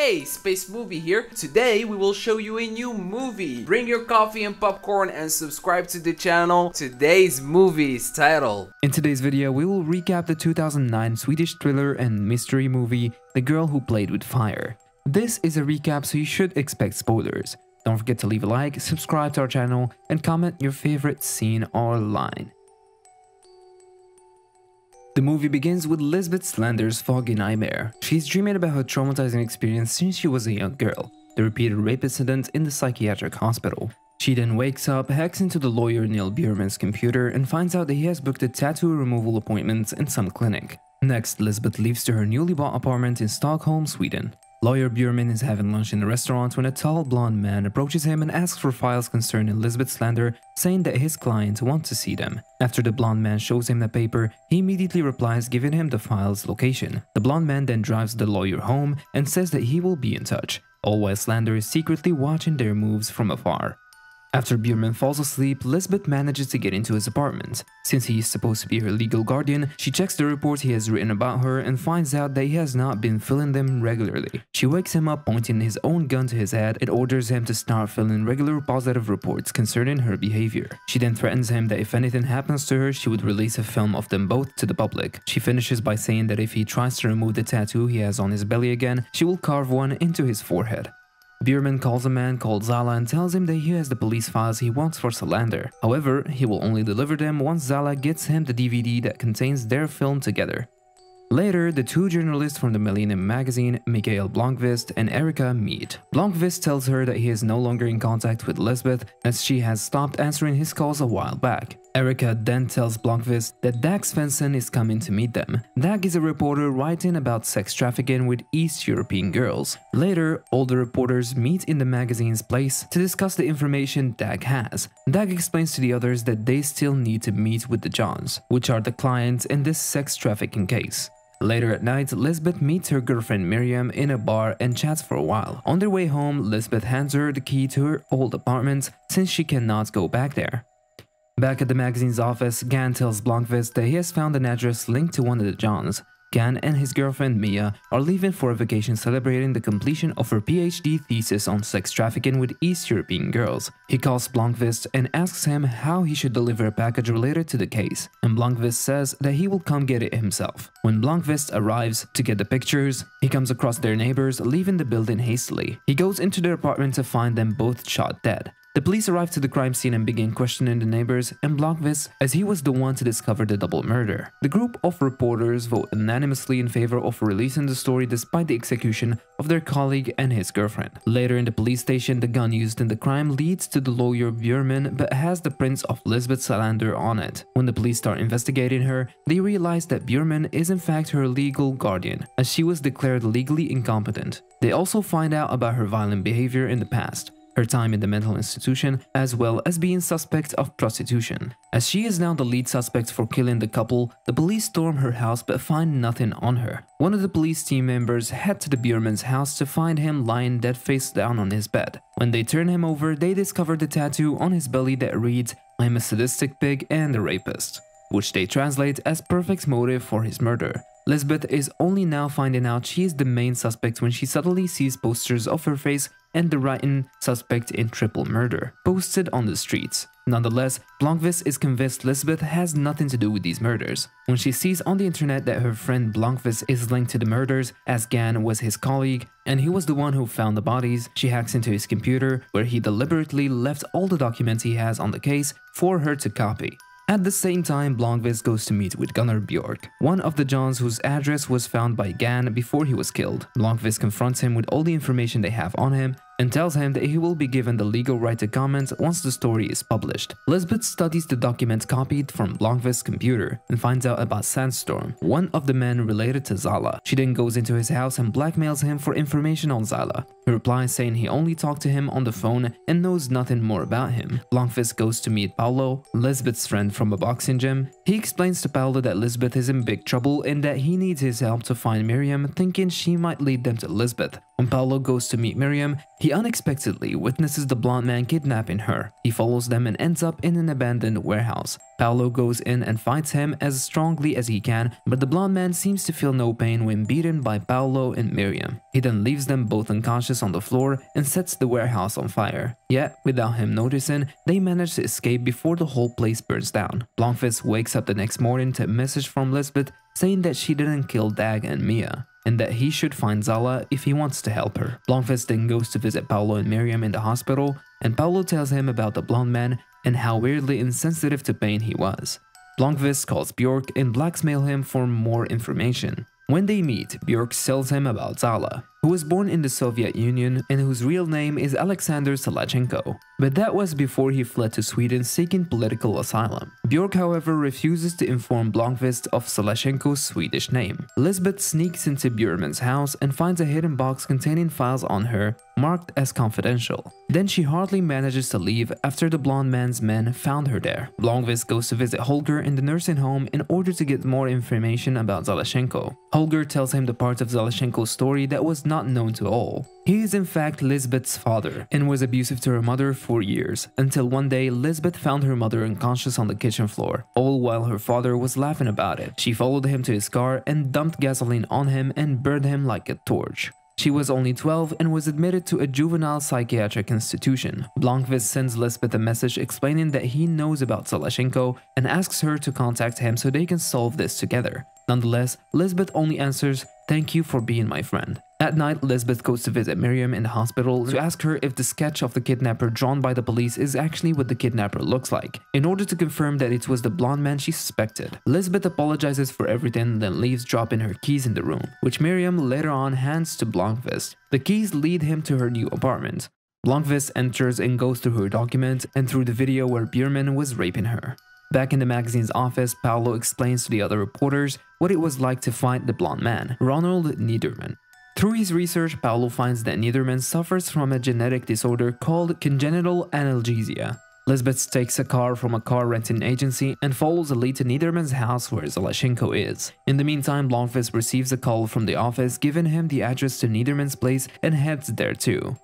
Hey, Space Movie here. Today we will show you a new movie. Bring your coffee and popcorn and subscribe to the channel. Today's movie is titled. In today's video, we will recap the 2009 Swedish thriller and mystery movie, The Girl Who Played with Fire. This is a recap, so you should expect spoilers. Don't forget to leave a like, subscribe to our channel, and comment your favorite scene or line. The movie begins with Lisbeth Slander's foggy nightmare. She's dreaming about her traumatizing experience since she was a young girl, the repeated rape incident in the psychiatric hospital. She then wakes up, hacks into the lawyer Neil Bjurman's computer, and finds out that he has booked a tattoo removal appointment in some clinic. Next, Lisbeth leaves to her newly bought apartment in Stockholm, Sweden. Lawyer Bjurman is having lunch in a restaurant when a tall blonde man approaches him and asks for files concerning Lisbeth Slander, saying that his client wants to see them. After the blonde man shows him the paper, he immediately replies, giving him the file's location. The blonde man then drives the lawyer home and says that he will be in touch, all while Slander is secretly watching their moves from afar. After Bjurman falls asleep, Lisbeth manages to get into his apartment. Since he is supposed to be her legal guardian, she checks the reports he has written about her and finds out that he has not been filling them regularly. She wakes him up, pointing his own gun to his head, and orders him to start filling regular positive reports concerning her behavior. She then threatens him that if anything happens to her, she would release a film of them both to the public. She finishes by saying that if he tries to remove the tattoo he has on his belly again, she will carve one into his forehead. Bjurman calls a man called Zala and tells him that he has the police files he wants for Salander. However, he will only deliver them once Zala gets him the DVD that contains their film together. Later, the two journalists from the Millennium magazine, Mikael Blomqvist and Erika, meet. Blomqvist tells her that he is no longer in contact with Lisbeth as she has stopped answering his calls a while back. Erika then tells Blomqvist that Dag Svensson is coming to meet them. Dag is a reporter writing about sex trafficking with East European girls. Later, all the reporters meet in the magazine's place to discuss the information Dag has. Dag explains to the others that they still need to meet with the Johns, which are the clients in this sex trafficking case. Later at night, Lisbeth meets her girlfriend Miriam in a bar and chats for a while. On their way home, Lisbeth hands her the key to her old apartment since she cannot go back there. Back at the magazine's office, Gan tells Blomqvist that he has found an address linked to one of the Johns. Gan and his girlfriend Mia are leaving for a vacation celebrating the completion of her PhD thesis on sex trafficking with East European girls. He calls Blomqvist and asks him how he should deliver a package related to the case, and Blomqvist says that he will come get it himself. When Blomqvist arrives to get the pictures, he comes across their neighbors leaving the building hastily. He goes into their apartment to find them both shot dead. The police arrive to the crime scene and begin questioning the neighbors and Blomqvist, as he was the one to discover the double murder. The group of reporters vote unanimously in favor of releasing the story despite the execution of their colleague and his girlfriend. Later in the police station, the gun used in the crime leads to the lawyer Bjurman but has the prints of Lisbeth Salander on it. When the police start investigating her, they realize that Bjurman is in fact her legal guardian, as she was declared legally incompetent. They also find out about her violent behavior in the past, her time in the mental institution, as well as being suspect of prostitution. As she is now the lead suspect for killing the couple, the police storm her house but find nothing on her. One of the police team members head to the Bjurman's house to find him lying dead face down on his bed. When they turn him over, they discover the tattoo on his belly that reads, "I'm a sadistic pig and a rapist," which they translate as perfect motive for his murder. Lisbeth is only now finding out she is the main suspect when she suddenly sees posters of her face and the written "suspect in triple murder" posted on the streets. Nonetheless, Blomqvist is convinced Lisbeth has nothing to do with these murders. When she sees on the internet that her friend Blomqvist is linked to the murders, as Gan was his colleague and he was the one who found the bodies, she hacks into his computer where he deliberately left all the documents he has on the case for her to copy. At the same time, Blomqvist goes to meet with Gunnar Bjork, one of the Johns whose address was found by Gan before he was killed. Blomqvist confronts him with all the information they have on him and tells him that he will be given the legal right to comment once the story is published. Lisbeth studies the documents copied from Blomqvist's computer and finds out about Sandstorm, one of the men related to Zala. She then goes into his house and blackmails him for information on Zala. He replies saying he only talked to him on the phone and knows nothing more about him. Blomqvist goes to meet Paolo, Lisbeth's friend from a boxing gym. He explains to Paolo that Lisbeth is in big trouble and that he needs his help to find Miriam, thinking she might lead them to Lisbeth. When Paolo goes to meet Miriam, he unexpectedly witnesses the blonde man kidnapping her. He follows them and ends up in an abandoned warehouse. Paolo goes in and fights him as strongly as he can, but the blonde man seems to feel no pain when beaten by Paolo and Miriam. He then leaves them both unconscious on the floor and sets the warehouse on fire. Yet, without him noticing, they manage to escape before the whole place burns down. Blomqvist wakes up the next morning to a message from Lisbeth saying that she didn't kill Dag and Mia, and that he should find Zala if he wants to help her. Blomqvist then goes to visit Paolo and Miriam in the hospital, and Paolo tells him about the blonde man and how weirdly insensitive to pain he was. Blomqvist calls Björk and blackmails him for more information. When they meet, Björk tells him about Zala, who was born in the Soviet Union and whose real name is Alexander Salachenko, but that was before he fled to Sweden seeking political asylum. Björk, however, refuses to inform Blomqvist of Salachenko's Swedish name. Lisbeth sneaks into Björman's house and finds a hidden box containing files on her marked as confidential. Then she hardly manages to leave after the blonde man's men found her there. Blomqvist goes to visit Holger in the nursing home in order to get more information about Zalachenko. Holger tells him the part of Zalachenko's story that was not known to all. He is in fact Lisbeth's father and was abusive to her mother for years, until one day Lisbeth found her mother unconscious on the kitchen floor, all while her father was laughing about it. She followed him to his car and dumped gasoline on him and burned him like a torch. She was only 12 and was admitted to a juvenile psychiatric institution. Blomqvist sends Lisbeth a message explaining that he knows about Zalachenko and asks her to contact him so they can solve this together. Nonetheless, Lisbeth only answers, "Thank you for being my friend." At night, Lisbeth goes to visit Miriam in the hospital to ask her if the sketch of the kidnapper drawn by the police is actually what the kidnapper looks like, in order to confirm that it was the blonde man she suspected. Lisbeth apologizes for everything, then leaves, dropping her keys in the room, which Miriam later on hands to Blomqvist. The keys lead him to her new apartment. Blomqvist enters and goes through her documents and through the video where Björman was raping her. Back in the magazine's office, Paolo explains to the other reporters what it was like to fight the blonde man, Ronald Niederman. Through his research, Paolo finds that Niederman suffers from a genetic disorder called congenital analgesia. Lisbeth takes a car from a car renting agency and follows a lead to Niederman's house where Zalachenko is. In the meantime, Blomqvist receives a call from the office giving him the address to Niederman's place and heads there too.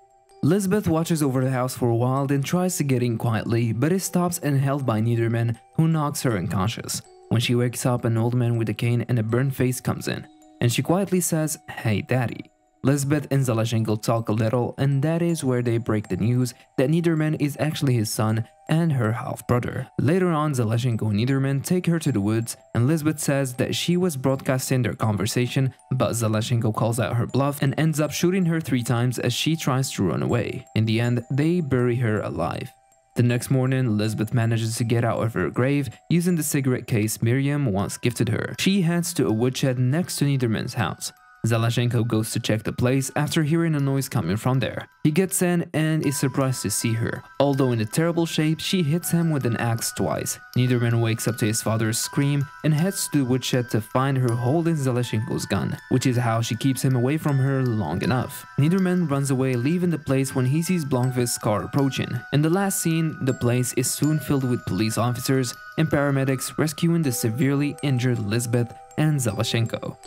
Lisbeth watches over the house for a while, then tries to get in quietly, but is stopped and held by Niederman, who knocks her unconscious. When she wakes up, an old man with a cane and a burnt face comes in, and she quietly says, "Hey daddy." Lisbeth and Zalachenko talk a little, and that is where they break the news that Niederman is actually his son and her half-brother. Later on, Zalachenko and Niederman take her to the woods, and Lisbeth says that she was broadcasting their conversation, but Zalachenko calls out her bluff and ends up shooting her 3 times as she tries to run away. In the end, they bury her alive. The next morning, Lisbeth manages to get out of her grave using the cigarette case Miriam once gifted her. She heads to a woodshed next to Niederman's house. Zalachenko goes to check the place after hearing a noise coming from there. He gets in and is surprised to see her. Although in a terrible shape, she hits him with an axe twice. Niederman wakes up to his father's scream and heads to the woodshed to find her holding Zalachenko's gun, which is how she keeps him away from her long enough. Niederman runs away, leaving the place when he sees Blomqvist's car approaching. In the last scene, the place is soon filled with police officers and paramedics rescuing the severely injured Lisbeth and Zalachenko.